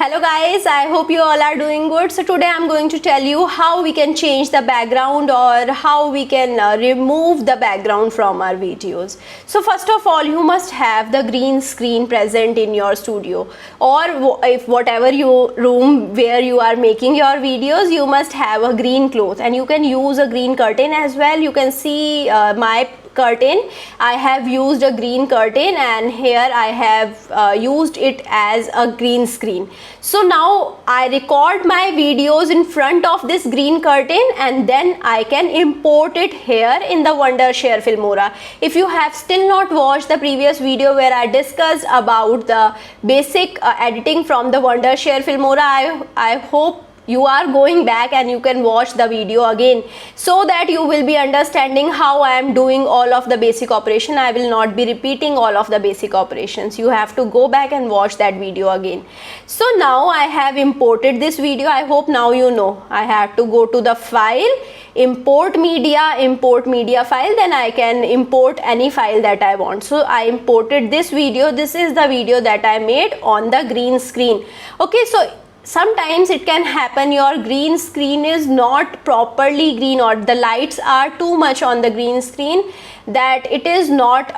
Hello guys, I hope you all are doing good. So today I'm going to tell you how we can change the background or how we can remove the background from our videos. So first of all, you must have the green screen present in your studio, or if whatever your room where you are making your videos, you must have a green cloth, and you can use a green curtain as well. You can see my curtain. I have used a green curtain, and here I have used it as a green screen. So now I record my videos in front of this green curtain, and then I can import it here in the Wondershare Filmora. If you have still not watched the previous video where I discussed about the basic editing from the Wondershare Filmora, I hope you are going back and you can watch the video again, so that you will be understanding how I am doing all of the basic operation. I will not be repeating all of the basic operations. You have to go back and watch that video again. So now I have imported this video. I hope now you know. I have to go to the file, import media file, then I can import any file that I want. So I imported this video. This is the video that I made on the green screen. Okay, so sometimes it can happen your green screen is not properly green, or the lights are too much on the green screen that it is not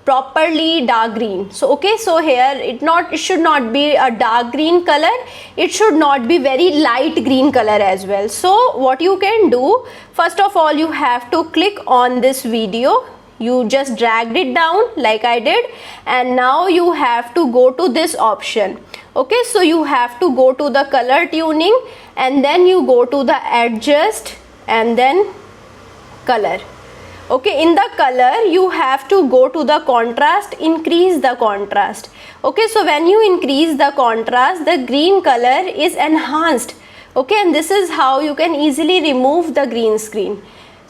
properly dark green. So okay, so here it should not be a dark green color, it should not be very light green color as well. So what you can do, first of all, you have to click on this video. You just dragged it down like I did, and now you have to go to this option. Okay, so you have to go to the color tuning, and then you go to the adjust and then color. Okay, in the color you have to go to the contrast, increase the contrast. Okay, so when you increase the contrast, the green color is enhanced. Okay, and this is how you can easily remove the green screen.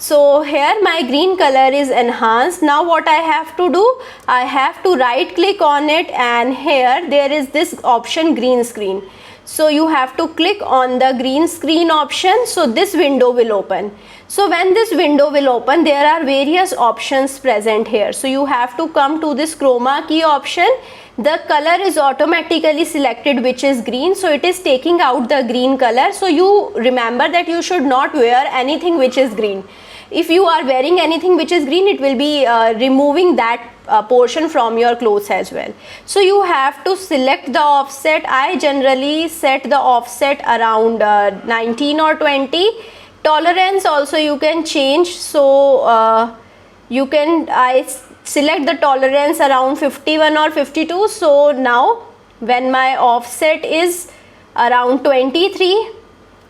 So here my green color is enhanced. Now what I have to do, I have to right click on it, and here there is this option green screen. So you have to click on the green screen option, so this window will open. So when this window will open, there are various options present here. So you have to come to this chroma key option. The color is automatically selected, which is green, so it is taking out the green color. So you remember that you should not wear anything which is green. If you are wearing anything which is green, it will be removing that portion from your clothes as well. So you have to select the offset. I generally set the offset around 19 or 20. Tolerance also you can change. So I select the tolerance around 51 or 52. So now when my offset is around 23,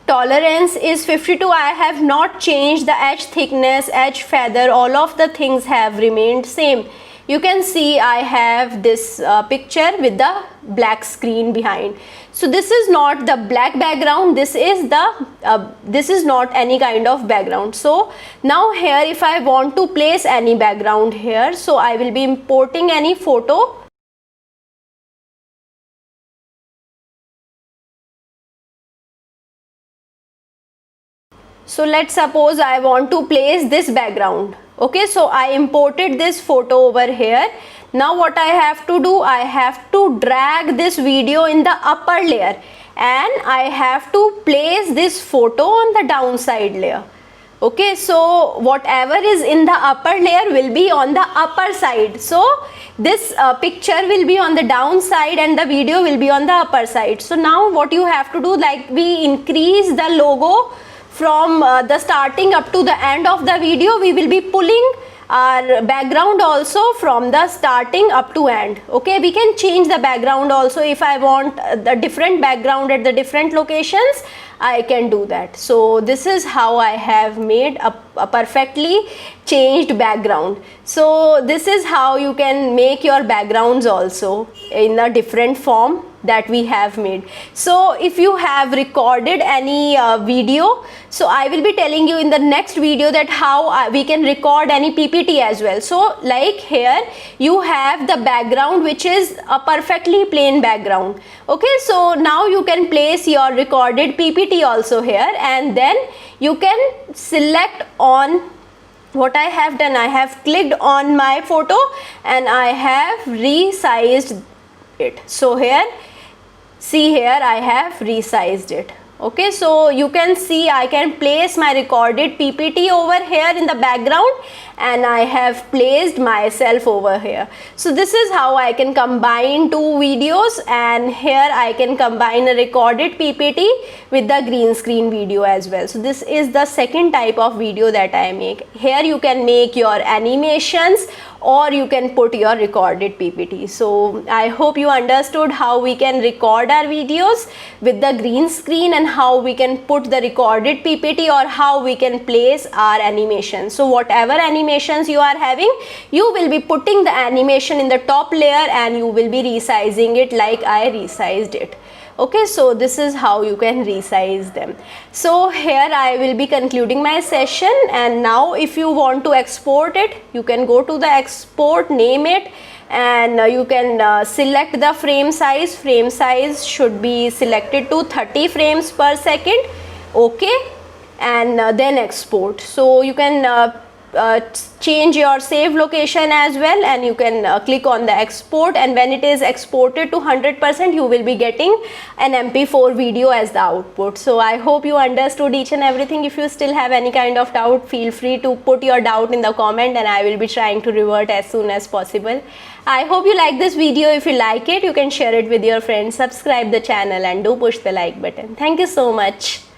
tolerance is 52, I have not changed the edge thickness, edge feather, all of the things have remained same. You can see I have this picture with the black screen behind. So this is not the black background, this is not any kind of background. So now here if I want to place any background here, so I will be importing any photo. So let's suppose I want to place this background. Okay, so I imported this photo over here. Now what I have to do, I have to drag this video in the upper layer, and I have to place this photo on the downside layer. Okay, so whatever is in the upper layer will be on the upper side. So this picture will be on the downside and the video will be on the upper side. So now what you have to do, like we increase the logo from the starting up to the end of the video, we will be pulling our background also from the starting up to end. Okay, we can change the background also. If I want the different background at the different locations, I can do that. So this is how I have made a perfectly changed background. So this is how you can make your backgrounds also in a different form that we have made. So if you have recorded any video, so I will be telling you in the next video that how we can record any PPT as well. So like here you have the background which is a perfectly plain background. Okay, so now you can place your recorded PPT also here, and then you can select on what I have done. I have clicked on my photo and I have resized it. So here See here, I have resized it. Okay, so you can see I can place my recorded PPT over here in the background, and I have placed myself over here. So this is how I can combine two videos, and here I can combine a recorded PPT with the green screen video as well. So this is the second type of video that I make. Here you can make your animations, or you can put your recorded PPT. So I hope you understood how we can record our videos with the green screen, and how we can put the recorded PPT, or how we can place our animation. So whatever animations you are having, you will be putting the animation in the top layer, and you will be resizing it like I resized it. Okay, so this is how you can resize them. So here I will be concluding my session, and now if you want to export it, you can go to the export, name it, and you can select the frame size. Frame size should be selected to 30 frames per second. Okay, and then export. So you can change your save location as well, and you can click on the export, and when it is exported to 100%, you will be getting an MP4 video as the output. So I hope you understood each and everything. If you still have any kind of doubt, feel free to put your doubt in the comment, and I will be trying to revert as soon as possible. I hope you like this video. If you like it, you can share it with your friends, subscribe the channel, and do push the like button. Thank you so much.